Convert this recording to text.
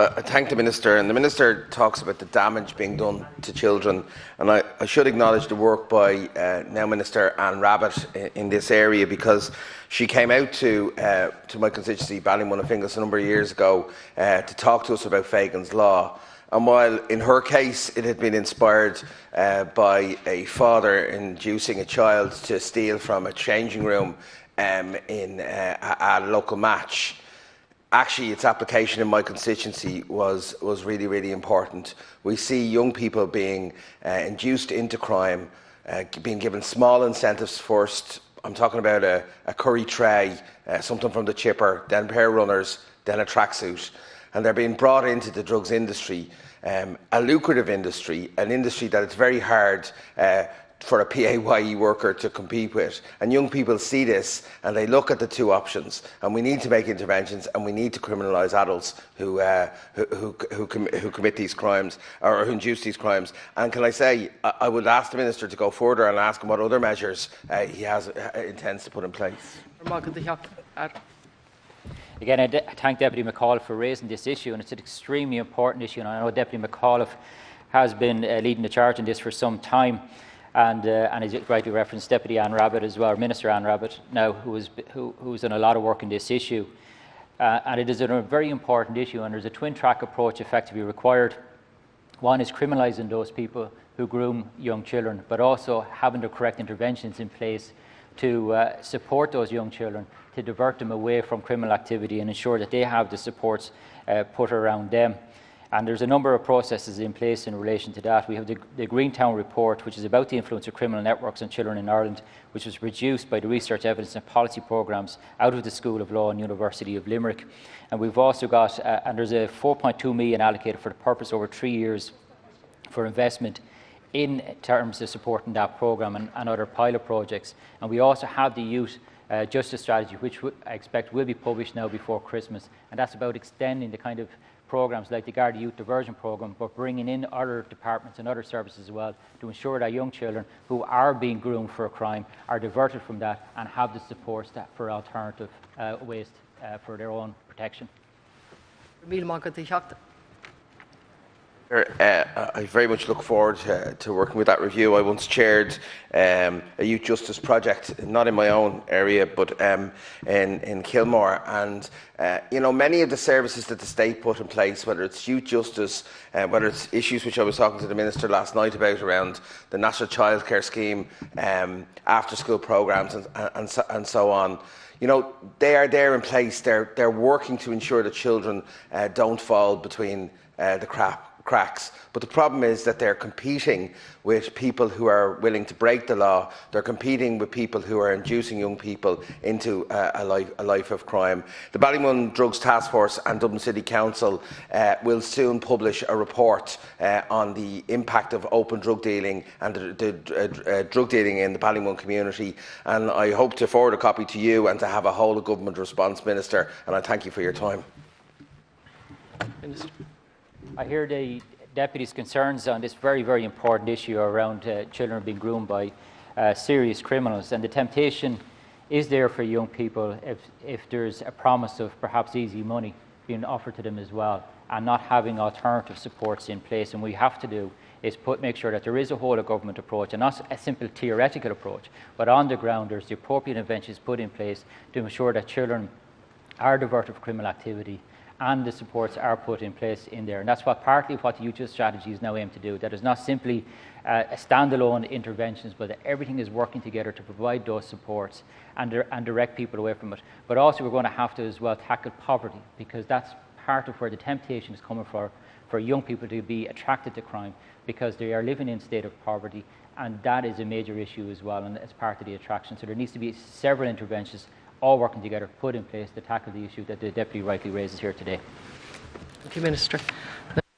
I thank the Minister, and the Minister talks about the damage being done to children, and I should acknowledge the work by now Minister Anne Rabbitte in this area, because she came out to my constituency, Ballymun and Finglas, a number of years ago to talk to us about Fagin's Law. And while in her case it had been inspired by a father inducing a child to steal from a changing room in a local match, actually its application in my constituency was really, really important. We see young people being induced into crime, being given small incentives first. I'm talking about a curry tray, something from the chipper, then a pair of runners, then a tracksuit. And they're being brought into the drugs industry, a lucrative industry, an industry that it's very hard for a PAYE worker to compete with. And young people see this and they look at the two options, and we need to make interventions, and we need to criminalise adults who commit these crimes or who induce these crimes. And can I say, I would ask the Minister to go further and ask him what other measures he intends to put in place. Again, I thank Deputy McAuliffe for raising this issue, and it's an extremely important issue, and I know Deputy McAuliffe has been leading the charge in this for some time. And as you rightly referenced, Deputy Anne Rabbitte as well, Minister Anne Rabbitte now, who's done a lot of work in this issue. And it is a very important issue, and there's a twin-track approach effectively required. One is criminalising those people who groom young children, but also having the correct interventions in place to support those young children, to divert them away from criminal activity and ensure that they have the supports put around them. And there's a number of processes in place in relation to that. We have the Greentown report, which is about the influence of criminal networks on children in Ireland, which was produced by the Research, Evidence and Policy Programmes out of the School of Law and University of Limerick. And we've also got, and there's a 4.2 million allocated for the purpose over 3 years for investment in terms of supporting that programme and other pilot projects. And we also have the youth justice strategy, which I expect will be published now before Christmas. And that's about extending the kind of programmes like the Garda Youth Diversion Programme, but bringing in other departments and other services as well to ensure that young children who are being groomed for a crime are diverted from that and have the supports for alternative ways for their own protection. I very much look forward to working with that review. I once chaired a youth justice project, not in my own area, but in Kilmore. And you know, many of the services that the state put in place, whether it's youth justice, whether it's issues which I was talking to the Minister last night about around the National Childcare Scheme, after-school programmes, and so on. You know, they are there in place. They're working to ensure that children don't fall between the cracks. But the problem is that they're competing with people who are willing to break the law. They're competing with people who are inducing young people into a life of crime. The Ballymun Drugs Task Force and Dublin City Council will soon publish a report on the impact of open drug dealing and the drug dealing in the Ballymun community. And I hope to forward a copy to you and to have a whole of government response, Minister. And I thank you for your time. Minister. I hear the Deputy's concerns on this very, very important issue around children being groomed by serious criminals, and the temptation is there for young people if there's a promise of perhaps easy money being offered to them as well, and not having alternative supports in place. And what we have to do is make sure that there is a whole of government approach, and not a simple theoretical approach, but on the ground there's the appropriate interventions put in place to ensure that children are diverted from criminal activity and the supports are put in place in there. And that's partly what the youth justice strategy is now aimed to do. That is not simply a standalone interventions, but that everything is working together to provide those supports and direct people away from it. But also we're going to have to as well tackle poverty, because that's part of where the temptation is coming for young people to be attracted to crime, because they are living in a state of poverty, and that is a major issue as well, and it's part of the attraction. So there needs to be several interventions all working together, put in place to tackle the issue that the Deputy rightly raises here today. Thank you, Minister.